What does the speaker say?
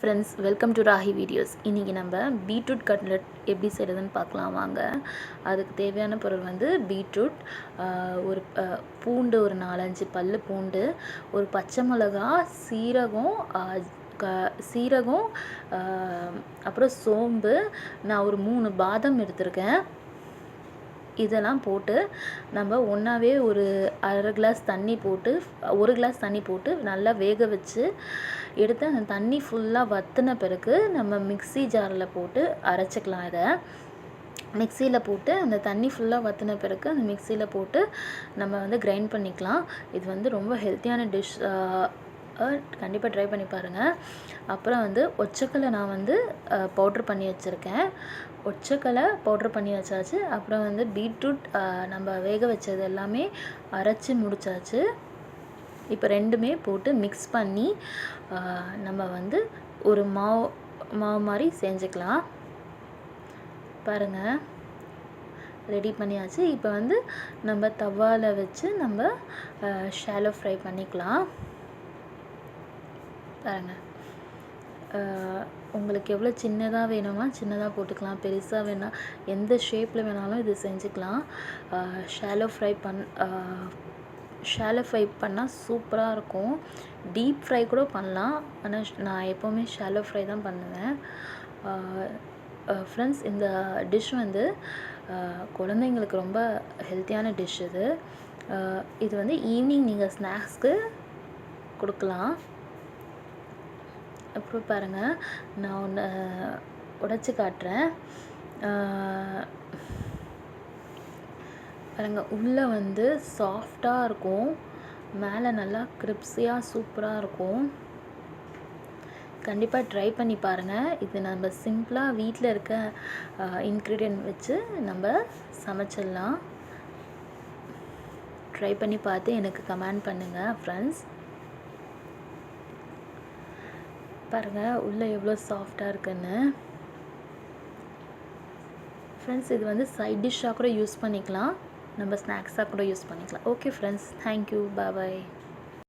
Friends, welcome to Rahi videos. இன்றைக்கி நம்ம beetroot cutlet எப்படி செய்கிறதுன்னு பார்க்கலாம் வாங்க. அதுக்கு தேவையான பொருள் வந்து பீட்ரூட், ஒரு பூண்டு, ஒரு 4-5 பல் பூண்டு, ஒரு பச்சை மிளகா, சீரகம், அப்புறம் சோம்பு, நான் ஒரு 3 பாதாம் எடுத்திருக்கேன். இதெல்லாம் போட்டு நம்ம ஒன்றாவே ஒரு அரை கிளாஸ் தண்ணி போட்டு, 1 கிளாஸ் தண்ணி போட்டு நல்லா வேக வச்சு எடுத்து அந்த தண்ணி ஃபுல்லாக வற்றின பிறகு நம்ம மிக்ஸி ஜாரில் போட்டு அரைச்சிக்கலாம். இதை மிக்சியில் போட்டு அந்த தண்ணி ஃபுல்லாக வற்றின பிறகு அந்த மிக்சியில் போட்டு நம்ம வந்து கிரைண்ட் பண்ணிக்கலாம். இது வந்து ரொம்ப ஹெல்த்தியான டிஷ், கண்டிப்பாக ட்ரை பண்ணி பாருங்கள். அப்புறம் வந்து ஒச்சக்கலை நான் வந்து பவுட்ரு பண்ணி வச்சுருக்கேன். ஒச்சக்கலை பவுட்ரு பண்ணி வச்சாச்சு. அப்புறம் வந்து பீட்ரூட் நம்ம வேக வச்சது எல்லாமே அரைச்சி முடித்தாச்சு. இப்போ ரெண்டுமே போட்டு மிக்ஸ் பண்ணி நம்ம வந்து ஒரு மாவு மாதிரி செஞ்சுக்கலாம். பாருங்கள், ரெடி பண்ணியாச்சு. இப்போ வந்து நம்ம தவாவில் வச்சு நம்ம ஷாலோ ஃப்ரை பண்ணிக்கலாம். பாருங்கள், உங்களுக்கு எவ்வளோ சின்னதாக வேணுமா சின்னதாக போட்டுக்கலாம், பெருசாக வேணால் எந்த ஷேப்பில் வேணாலும் இது செஞ்சுக்கலாம். ஷாலோ ஃப்ரை பண்ணால் சூப்பராக இருக்கும். டீப் ஃப்ரை கூட பண்ணலாம், ஆனால் நான் எப்போவுமே ஷாலோ ஃப்ரை தான் பண்ணுவேன். ஃப்ரெண்ட்ஸ், இந்த டிஷ் வந்து குழந்தைங்களுக்கு ரொம்ப ஹெல்த்தியான டிஷ். இது வந்து ஈவினிங் நீங்கள் ஸ்நாக்ஸ்க்கு கொடுக்கலாம். அப்புறம் பாருங்கள், நான் ஒன்று உடைச்சி காட்டுறேன். பாருங்கள், உள்ளே வந்து சாஃப்டாக இருக்கும், மேலே நல்லா கிரிப்ஸியாக சூப்பராக இருக்கும். கண்டிப்பாக ட்ரை பண்ணி பாருங்கள். இது நம்ம சிம்பிளாக வீட்டில் இருக்க இன்க்ரீடியன்ட் வச்சு நம்ம சமைச்சிடலாம். ட்ரை பண்ணி பார்த்து எனக்கு கமெண்ட் பண்ணுங்கள் ஃப்ரெண்ட்ஸ். பாருங்கள், உள்ளே எவ்வளோ சாஃப்டாக இருக்குன்னு. ஃப்ரெண்ட்ஸ், இது வந்து சைட் டிஷ்ஷாக கூட யூஸ் பண்ணிக்கலாம், நம்ம ஸ்நாக்ஸாக கூட யூஸ் பண்ணிக்கலாம். ஓகே ஃப்ரெண்ட்ஸ், தேங்க்யூ, பாய்.